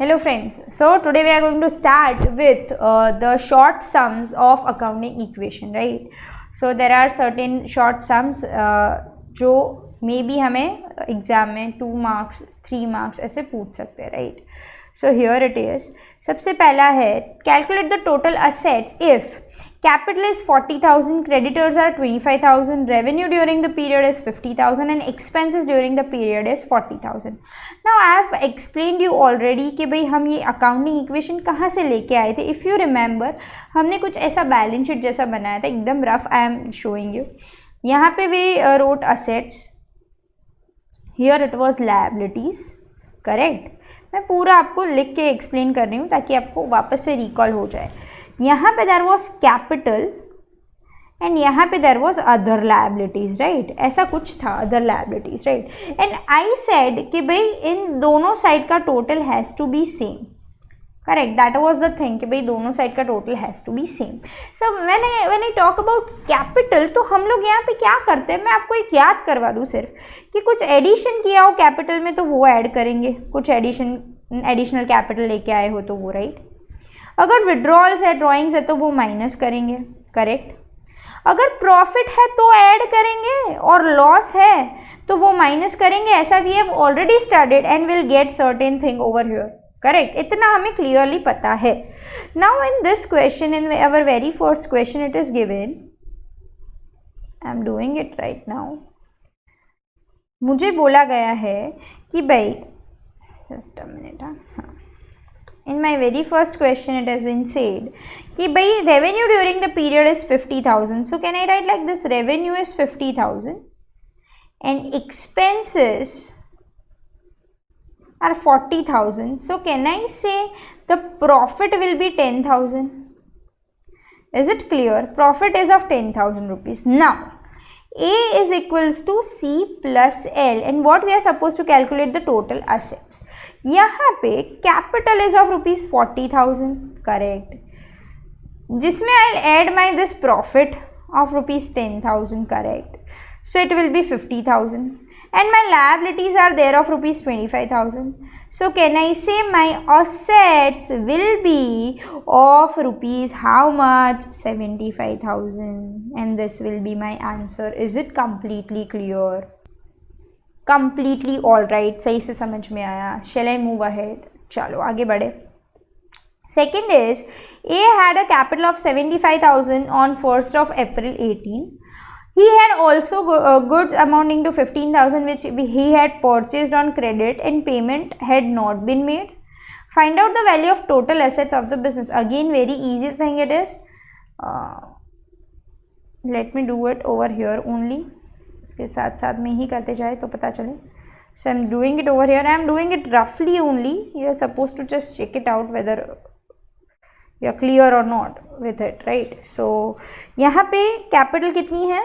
Hello friends, so today we are going to start with the short sums of accounting equation, right? So there are certain short sums जो may be हमें exam में 2 marks 3 marks ऐसे पूछ सकते हैं, right? So here it is. सबसे पहला है calculate the total assets if capital is 40,000, creditors are 25,000, revenue during the period is 50,000 and expenses during the period is 40,000. Now I have explained you already कि भाई हम ये accounting equation कहाँ से लेके आए थे. If you remember हमने कुछ ऐसा बैलेंस शीट जैसा बनाया था, एकदम rough. I am showing you. यहाँ पे we wrote assets, here it was liabilities, correct? मैं पूरा आपको लिख के एक्सप्लेन कर रही हूँ ताकि आपको वापस से रिकॉल हो जाए. यहाँ पे देयर वॉज कैपिटल एंड यहाँ पे there was other liabilities, right? ऐसा कुछ था, other liabilities, right? And I said कि भाई इन दोनों साइड का total has to be same, correct? That was the thing कि भाई दोनों साइड का total has to be same. So when I talk about capital, तो हम लोग यहाँ पे क्या करते हैं, मैं आपको एक याद करवा दूँ सिर्फ कि कुछ एडिशन किया हो कैपिटल में तो वो ऐड करेंगे, कुछ एडिशनल कैपिटल लेके आए हो तो वो, राइट? अगर विड्रॉल्स है, ड्रॉइंग्स है तो वो माइनस करेंगे, करेक्ट? अगर प्रॉफिट है तो ऐड करेंगे और लॉस है तो वो माइनस करेंगे. ऐसा we have already studied and will get certain thing over here, correct? इतना हमें क्लियरली पता है. Now in this question, in our very first question, it is given, I am doing it right now. मुझे बोला गया है कि भाई, जस्ट अ मिनट, हाँ, in my very first question it has been said कि भाई revenue during the period is 50,000. So can I write like this, revenue is 50,000 and expenses are 40,000. So can I say the profit will be 10,000? Is it clear? Profit is of 10,000 rupees. Now A is equals to C plus L and what we are supposed to calculate the total assets. यहाँ पे capital is of rupees 40,000, correct? जिसमें I add my this profit of rupees 10,000, correct? So it will be 50,000 and my liabilities are there of rupees 25,000. So can I say my assets will be of rupees how much, 75,000 and this will be my answer. Is it completely clear? Completely all right, सही से समझ में आया. Shall I move ahead? चलो आगे बढ़े. Second is a had a capital of 75,000 on 1st of April 18. He had also goods amounting to 15,000 which he had purchased on credit and payment had not been made. Find out the value of total assets of the business. Again very easy thing it is. Let me do it over here only. इसके साथ साथ में ही करते जाए तो पता चले. So I am doing it over here. I am doing it रफली only. You are suppose to just check it out whether you are clear or not with it, right? So यहाँ पे कैपिटल कितनी है?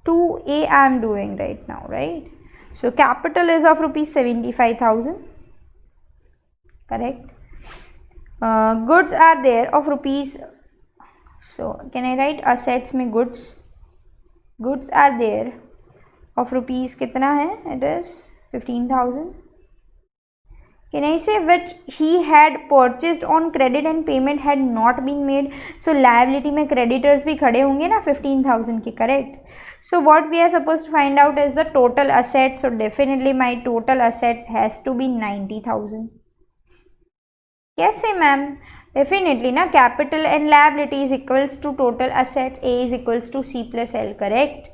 2A I am doing right now, right? So capital is of rupees 75,000, correct? Goods are there of rupees, so can I write assets में goods are there of rupees कितना है? It is 15,000. Can I say which he had purchased on credit and payment had not been made? So liability में creditors भी खड़े होंगे ना 15,000 के, correct? So what we are supposed to find out is the total assets. So definitely my total assets has to be 90,000. कैसे ma'am? Definitely ना, capital and liability is equals to total assets. A is equals to C plus L, correct?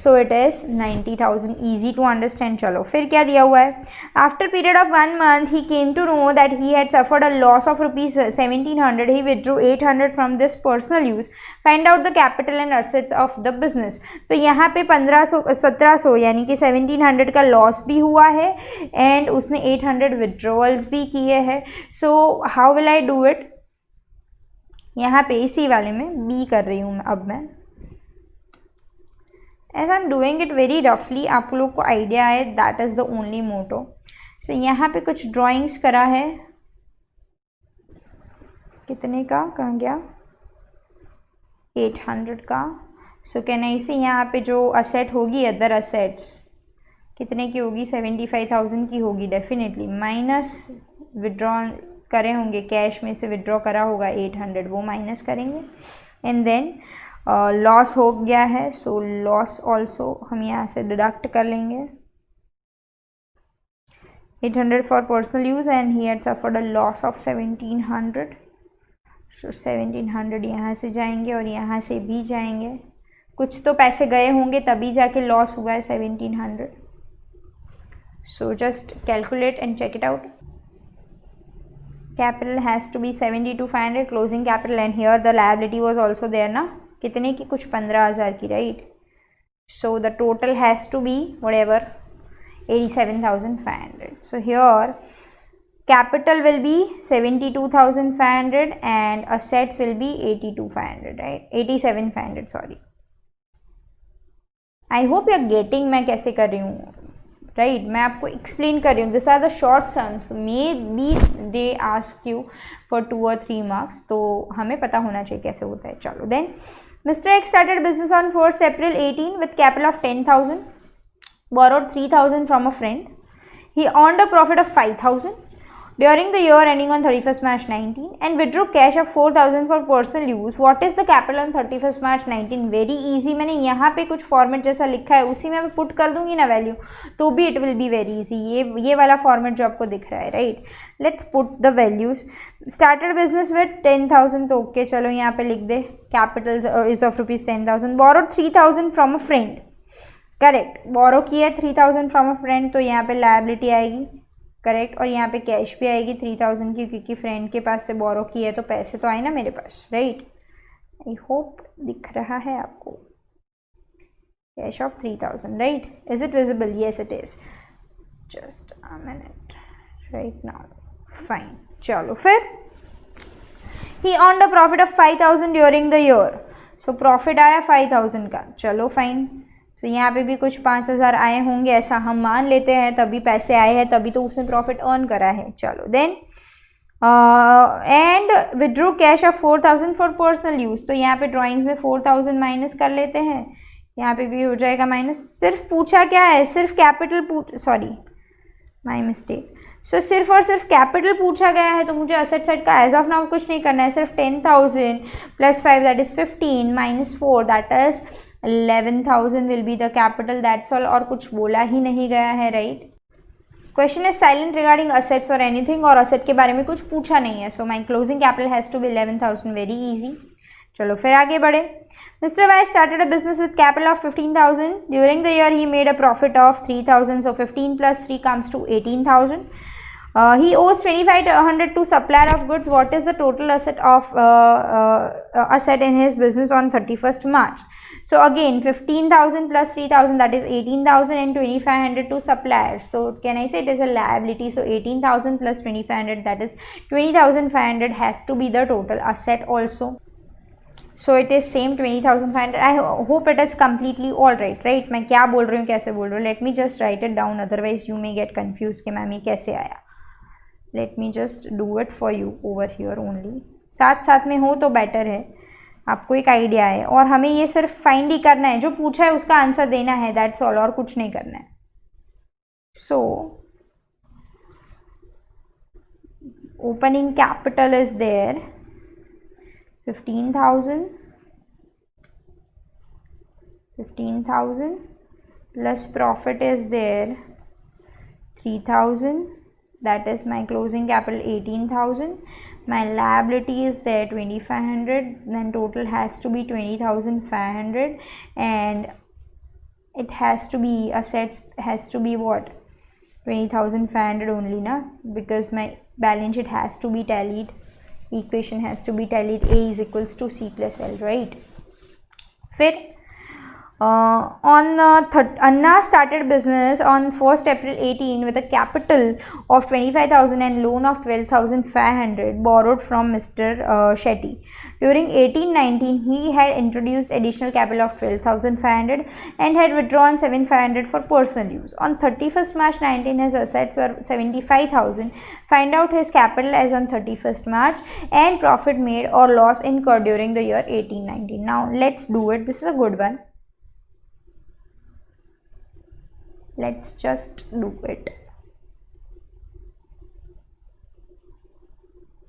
So it is 90,000. Easy to understand. चलो फिर क्या दिया हुआ है? After period of 1 month, he came to know that he had suffered a loss of rupees 1,700. He withdrew 800 from this personal use. Find out the capital and assets of the business. तो यहाँ पे 1700 यानी कि 1,700 का loss भी हुआ है and उसने 800 विड्रॉवल्स भी किए हैं. So how will I do it? यहाँ पे इसी वाले में बी कर रही हूँ अब मैं. As I am doing it very रफली, आप लोग को आइडिया है, that is the only motto. So यहाँ पे कुछ ड्राइंग्स करा है. कितने का? कहाँ गया? 800 का. सो कैन आई से यहाँ पे जो असेट होगी, अदर असेट्स, कितने की होगी, 75,000 की होगी डेफिनेटली, माइनस विड्रॉ करे होंगे, कैश में से विड्रॉ करा होगा 800, वो माइनस करेंगे एंड देन लॉस हो गया है, सो लॉस ऑल्सो हम यहाँ से डिडक्ट कर लेंगे, 800 for personal use and he had suffered a loss of 1700, सो 1700 यहाँ से जाएंगे और यहाँ से भी जाएंगे, कुछ तो पैसे गए होंगे तभी जाके लॉस हुआ है 1700, so just calculate and check it out. Capital has to be 72,500 closing capital and here the liability was also there ना, कितने की, कुछ 15,000 की, right? So the total has to be whatever 87,500. So here capital will be 72,500 and assets will be 82,500, right? 87,500, sorry. I hope you are getting मैं कैसे कर रही हूँ, राइट मैं आपको एक्सप्लेन कर रही हूँ. This are the short sums, may be they ask you for 2 or 3 marks, तो हमें पता होना चाहिए कैसे होता है. चलो then mister X started business on 1st April 18 with capital of 10,000, borrowed 3,000 from a friend. He earned a profit of 5,000 during the year ending on 31st March 19 and withdrew cash of 4,000 for personal use. What is the capital on 31st March 19? Very easy. मैंने यहाँ पे कुछ format जैसा लिखा है उसी में मैं पुट कर दूंगी ना वैल्यू, तो भी it will be very easy. ये वाला फॉर्मेट जो आपको दिख रहा है, right. Let's put the values. Started business with 10,000, तो ओके चलो यहाँ पे लिख दे capital is of ₹10,000. Borrowed 3,000 from a friend, correct, borrow किया 3,000 फ्रॉम अ फ्रेंड, तो यहाँ पे लायबिलिटी आएगी, करेक्ट, और यहाँ पे कैश भी आएगी 3,000 की, क्योंकि फ्रेंड के पास से बोरो किया है तो पैसे तो आए ना मेरे पास, राइट. आई होप दिख रहा है आपको, cash of 3,000, right. Is it visible? Yes it is. Just a minute, right now, fine. चलो फिर ही earned a profit of 5,000 during the year, so profit आया 5,000 का, चलो फाइन. तो यहाँ पे भी कुछ 5,000 आए होंगे ऐसा हम मान लेते हैं, तभी पैसे आए हैं, तभी तो उसने प्रॉफिट अर्न करा है. चलो then and withdrew cash of 4,000 for personal use, तो यहाँ पे ड्राइंग्स में 4,000 माइनस कर लेते हैं, यहाँ पे भी हो जाएगा माइनस. सिर्फ पूछा क्या है, सिर्फ कैपिटल सॉरी माई मिस्टेक. सो सिर्फ और सिर्फ कैपिटल पूछा गया है, तो मुझे असेट साइड का एज ऑफ नाउ कुछ नहीं करना है, सिर्फ 10,000 plus 5 that is 15 minus 4 that is 11,000 will be the capital, that's all. और कुछ बोला ही नहीं गया है, right. Question is silent regarding assets or anything, और असेट के बारे में कुछ पूछा नहीं है, so my closing capital has to be 11,000, very easy. चलो फिर आगे बढ़े. Mister Y started a business with capital of 15,000. During the year he made a profit of 3,000, so 15 + 3 comes to 18,000. He owes 2,500 to supplier of goods. What is the total asset of asset in his business on 31st March? So again 15,000 plus 3,000 that is 18,000 and 2,500 to suppliers. So can I say it is a liability? So 18,000 plus 2,500 that is 20,500 has to be the total asset also. So it is same 20,500. I hope it is completely all right, right? मैं क्या बोल रही हूँ, कैसे बोल रही हूँ? Let me just write it down, otherwise you may get confused कि मैम ये कैसे आया. Let me just do it for you over here only. साथ साथ में हो तो बेटर है, आपको एक आइडिया है, और हमें ये सिर्फ फाइंड ही करना है, जो पूछा है उसका आंसर देना है, दैट्स ऑल, और कुछ नहीं करना है. So opening capital is there 15,000 plus profit is there 3,000, that is my closing capital 18,000. My liability is there 2,500, then total has to be 20,500, and it has to be assets has to be what, 20,500 only na, because my balance sheet has to be tallied, equation has to be tallied, A is equals to C plus L, right. फिर Anna started business on 1st April 18 with a capital of 25,000 and loan of 12,500 borrowed from Mr. Shetty. During 18-19, he had introduced additional capital of 12,500 and had withdrawn 7,500 for personal use. On 31st March 19, his assets were 75,000. Find out his capital as on 31st March and profit made or loss incurred during the year 18-19. Now let's do it. This is a good one. let's just do it.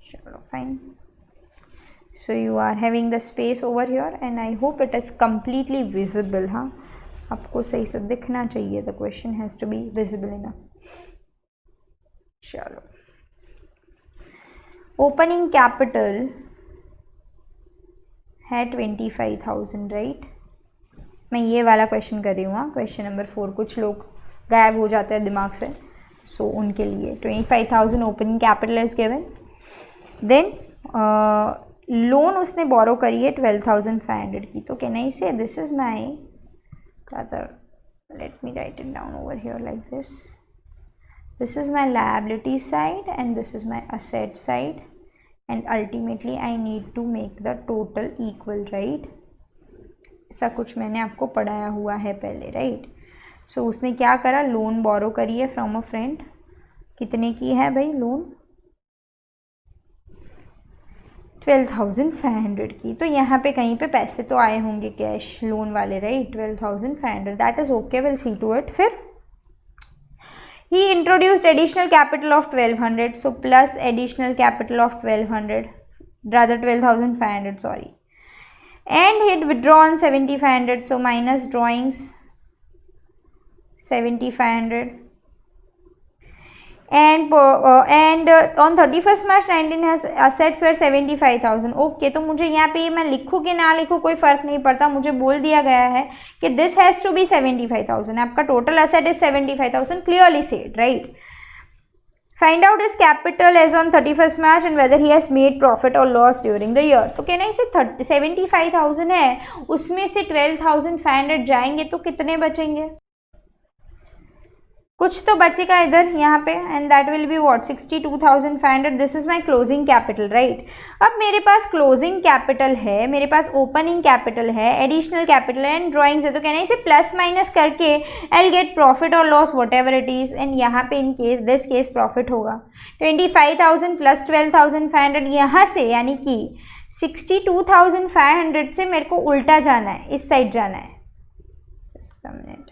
Chalo, fine. So you are having the space over here and I hope it is completely visible. हाँ, आपको सही से दिखना चाहिए. The question has to be visible enough. चलो, opening capital है 25,000, right. मैं ये वाला क्वेश्चन कर रही हूँ. क्वेश्चन नंबर 4 कुछ लोग गायब हो जाते हैं दिमाग से, सो उनके लिए 25,000 opening capital is given. Then loan उसने बोरो करी है 12,500 की. तो can I say this is my, let me write it down over here like this. This is my liability side and this is my asset side and ultimately I need to make the total equal, right. ऐसा कुछ मैंने आपको पढ़ाया हुआ है पहले, right. सो उसने क्या करा, लोन बोरो करी है फ्रॉम अ फ्रेंड. कितने की है भाई लोन, 12,500 की. तो यहाँ पे कहीं पे पैसे तो आए होंगे कैश लोन वाले, right. 12,500, that is okay, will see to it. फिर he introduced additional capital of 1,200, so plus additional capital of 1,200, rather 12,500, sorry. And he had withdrawn 7,500, so minus drawings 7,500. And on 31st March 19 has assets were 75,000. Okay, तो मुझे यहाँ पे मैं लिखूँ कि ना लिखूँ कोई फ़र्क नहीं पड़ता. मुझे बोल दिया गया है कि दिस हैज़ टू बी 75,000. आपका total asset is 75,000, clearly said, right. Find out his capital as on 31st March and whether he has made profit or loss during the year. तो कहना इसे 75,000 है, उसमें से 12,500 जाएंगे तो कितने बचेंगे, कुछ तो बचेगा इधर यहाँ पे. And that will be what, 62,500. This is my closing capital, right. अब मेरे पास क्लोजिंग कैपिटल है, मेरे पास ओपनिंग कैपिटल है, एडिशनल कैपिटल है एंड ड्राइंग्स है. तो कहना इसे प्लस माइनस करके आई विल गेट प्रॉफिट और loss what ever it is. And यहाँ पे in case this case profit होगा. 25,000 प्लस 12,500 यहाँ से, यानी कि 62,500 से मेरे को उल्टा जाना है, इस साइड जाना है. Just a minute.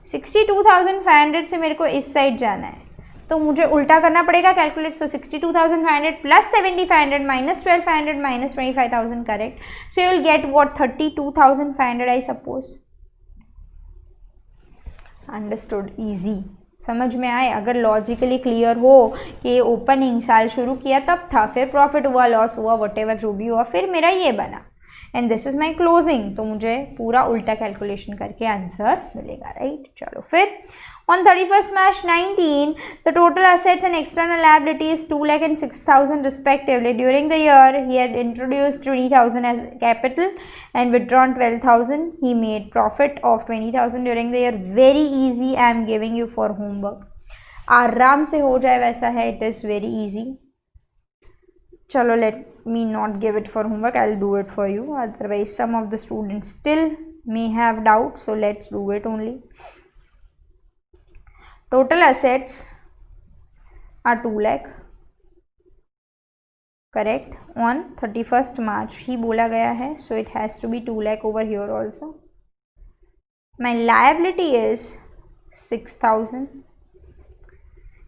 62,500 से मेरे को इस साइड जाना है, तो मुझे उल्टा करना पड़ेगा calculate. So 62,500 plus 7,500 minus 12,500 minus 25,000, correct. So you will get what, 32,500 I suppose. Understood, easy, समझ में आए. अगर लॉजिकली क्लियर हो कि ओपनिंग साल शुरू किया तब था, फिर प्रॉफिट हुआ, लॉस हुआ, वट एवर जो भी हुआ, फिर मेरा ये बना and this is my closing. तो मुझे पूरा उल्टा कैलकुलेशन करके आंसर मिलेगा, राइट. चलो फिर on 31st March 19 the total assets and external liabilities 2 lakh and 6,000 respectively. During the year he had introduced 20,000 as capital and withdrawn 12,000. He made profit of 20,000 during the year. Very easy, I am giving you for homework. आराम से हो जाए वैसा है, it is very easy. चलो let me not give it for homework, I'll do it for you. Otherwise some of the students still may have doubts, so let's do it only. Total assets are 2 lakh, correct. On 31st March ही बोला गया है, so it has to be 2 lakh over here also. My liability is 6,000.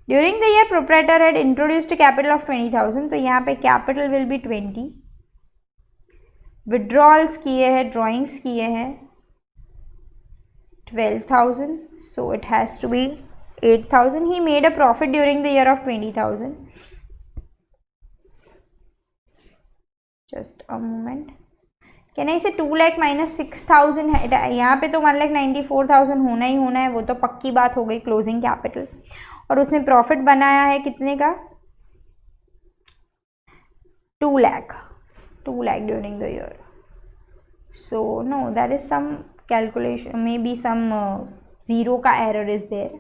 During the year proprietor had introduced a capital of 20,000, तो यहाँ पे capital will be 20. Withdrawals किए हैं, drawings किए हैं 12,000, so it has to be 8,000. He made a profit during the year of 20,000. Just a moment. Can I say 2 lakh minus 6,000 है, यहाँ पे तो 1,94,000 होना ही होना है, वो तो पक्की बात हो गई क्लोजिंग कैपिटल. और उसने प्रॉफिट बनाया है कितने का, 2 lakh during the year. So no, there is some calculation, maybe some zero का error is there.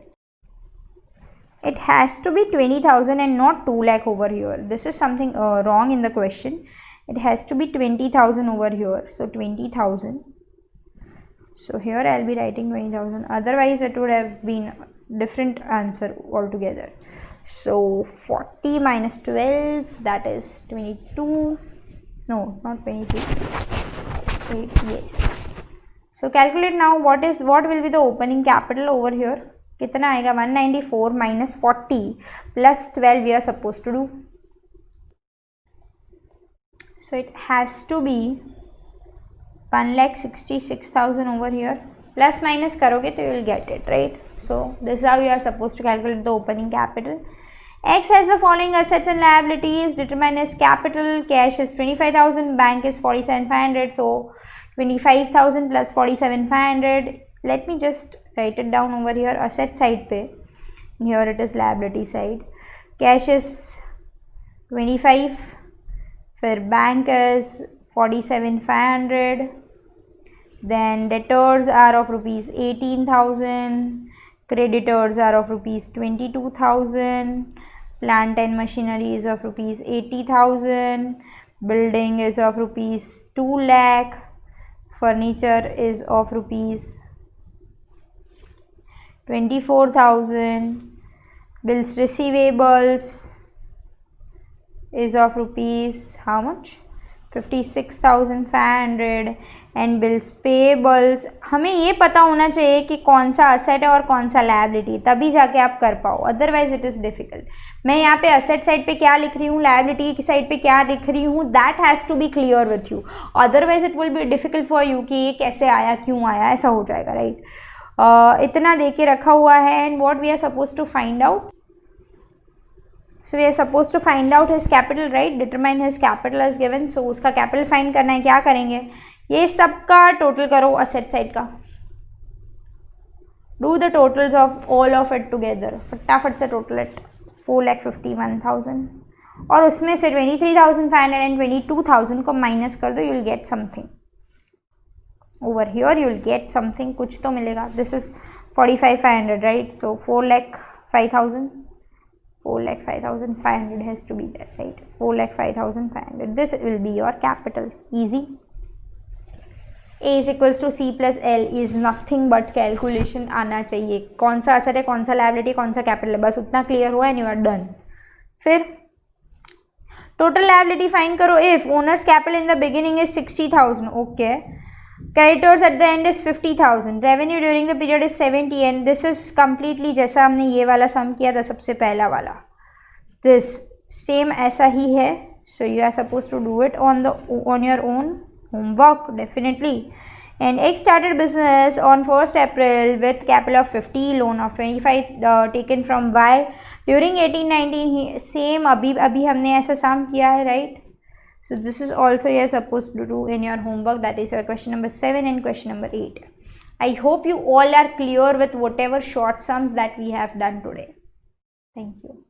It has to be 20,000 and not 2 lakh over here. This is something wrong in the question. It has to be 20,000 over here. So 20,000. So here I'll be writing 20,000. Otherwise it would have been different answer altogether. So 40 minus 12, that is 22. No, not 23. 8, yes. So calculate now what will be the opening capital over here. कितना आएगा 194 minus 40 plus 12 we are supposed to do. So it has to be 1,66,000 over here. Plus minus करोगे तो you will get it, right? So this is how you are supposed to calculate the opening capital. X has the following assets and liabilities. Determine as capital. Cash is 25,000. Bank is 47,500. So 25,000 plus 47,500. Let me just write it down over here. Asset side पे. Here it is liability side. Cash is 25. फिर bank is 47,500. Then debtors are of rupees 18,000. Creditors are of rupees 22,000. Plant and machinery is of rupees 80,000. Building is of rupees 2 lakh. Furniture is of rupees 24,000. Bills receivables is of rupees how much? 56,500. And bills payables. हमें ये पता होना चाहिए कि कौन सा asset है और कौन सा लायबिलिटी, तभी जाके आप कर पाओ, अदरवाइज इट इज़ डिफिकल्ट. मैं यहाँ पे असेट साइड पे क्या लिख रही हूँ, लायबिलिटी की साइड पे क्या लिख रही हूँ, that has to be clear with you, otherwise it will be difficult for you कि ये कैसे आया, क्यों आया, ऐसा हो जाएगा, राइट. इतना दे के रखा हुआ है. And what we are suppose to find out. So we are supposed to find out his capital, right? Determine his capital as given. So उसका capital find करना है. क्या करेंगे, ये सबका टोटल करो asset side का. Do the totals of all of it together. फटाफट से total it 4,51,000 और उसमें से 23,500 and 22,000 को माइनस कर दो. You will get something. Over here you will get something. कुछ तो मिलेगा. This is 45,500, right? So 4,05,000. 4,05,500 has to be there, right? 4,05,500. This will be your capital. Easy. A is equals to C plus L is nothing but calculation आना चाहिए. कौन सा asset है, कौन सा liability, कौन सा capital है, बस उतना clear हुआ and you are done. फिर total liability find करो. If owner's capital in the beginning is 60,000, okay. Creditors at the end is 50,000. Revenue during the period is 70 and this is completely जैसा हमने ये वाला sum किया था सबसे पहला वाला. This same ऐसा ही है. So you are supposed to do it on your own homework definitely. And X started business on 1st April with capital of 50, loan of 25 taken from Y. During 18-19 same अभी हमने ऐसा sum किया है, right? So this is also you are supposed to do in your homework. That is your question number 7 and question number 8. I hope you all are clear with whatever short sums that we have done today. Thank you.